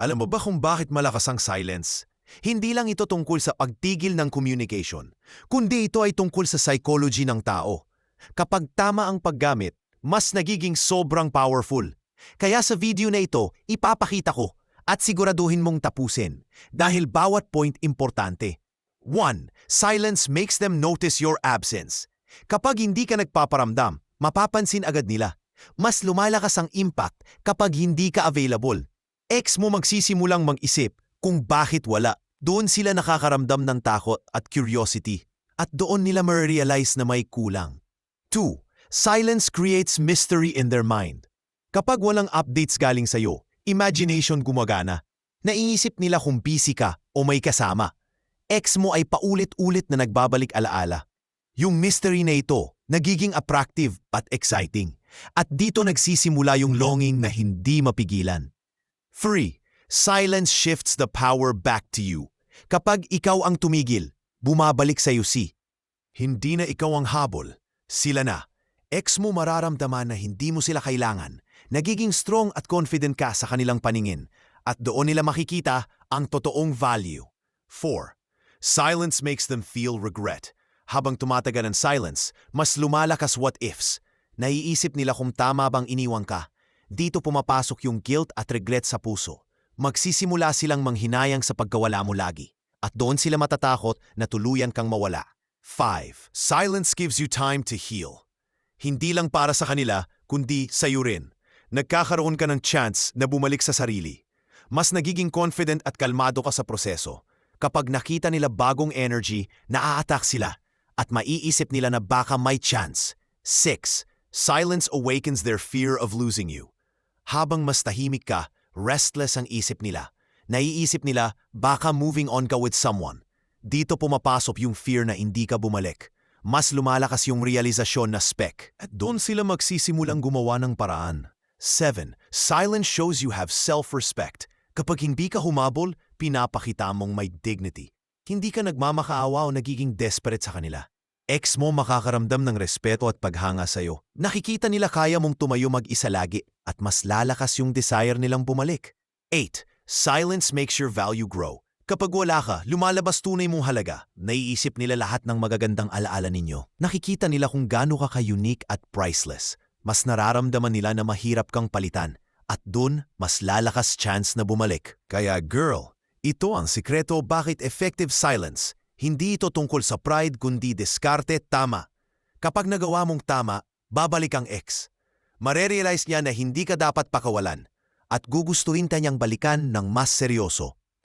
Alam mo ba kung bakit malakas ang silence? Hindi lang ito tungkol sa pagtigil ng communication, kundi ito ay tungkol sa psychology ng tao. Kapag tama ang paggamit, mas nagiging sobrang powerful. Kaya sa video na ito, ipapakita ko at siguraduhin mong tapusin dahil bawat point importante. 1. Silence makes them notice your absence. Kapag hindi ka nagpaparamdam, mapapansin agad nila. Mas lumalakas ang impact kapag hindi ka available. Ex mo magsisimulang mag-isip kung bakit wala. Doon sila nakakaramdam ng takot at curiosity. At doon nila ma-realize na may kulang. 2. Silence creates mystery in their mind. Kapag walang updates galing sa'yo, imagination gumagana. Naiisip nila kung busy ka o may kasama. Ex mo ay paulit-ulit na nagbabalik alaala. Yung mystery na ito, nagiging attractive at exciting. At dito nagsisimula yung longing na hindi mapigilan. 3. Silence shifts the power back to you. Kapag ikaw ang tumigil, bumabalik sa'yo si. Hindi na ikaw ang habol, sila na. Ex mo mararamdaman na hindi mo sila kailangan. Nagiging strong at confident ka sa kanilang paningin. At doon nila makikita ang totoong value. 4. Silence makes them feel regret. Habang tumatagal ang silence, mas lumalakas what-ifs. Naiisip nila kung tama bang iniwan ka. Dito pumapasok yung guilt at regret sa puso. Magsisimula silang manghinayang sa pagkawala mo lagi. At doon sila matatakot na tuluyan kang mawala. 5. Silence gives you time to heal. Hindi lang para sa kanila, kundi sa'yo rin. Nagkakaroon ka ng chance na bumalik sa sarili. Mas nagiging confident at kalmado ka sa proseso. Kapag nakita nila bagong energy, naa-attack sila. At maiisip nila na baka may chance. 6. Silence awakens their fear of losing you. Habang mas tahimik ka, restless ang isip nila. Naiisip nila, baka moving on ka with someone. Dito pumapasok yung fear na hindi ka bumalik. Mas lumalakas yung realisasyon na spec. At doon sila magsisimulang gumawa ng paraan. 7. Silence shows you have self-respect. Kapag hindi ka humabol, pinapakita mong may dignity. Hindi ka nagmamakaawa o nagiging desperate sa kanila. Ex mo makakaramdam ng respeto at paghanga sa'yo. Nakikita nila kaya mong tumayo mag-isa lagi at mas lalakas yung desire nilang bumalik. 8. Silence makes your value grow. Kapag wala ka, lumalabas tunay mong halaga. Naiisip nila lahat ng magagandang alaala ninyo. Nakikita nila kung gaano ka ka-unique at priceless. Mas nararamdaman nila na mahirap kang palitan. At dun, mas lalakas chance na bumalik. Kaya girl, ito ang sikreto bakit effective silence. Hindi ito tungkol sa pride kundi diskarte tama. Kapag nagawa mong tama, babalik ang ex. Marerealize niya na hindi ka dapat pakawalan at gugustuhin ka niyang balikan ng mas seryoso.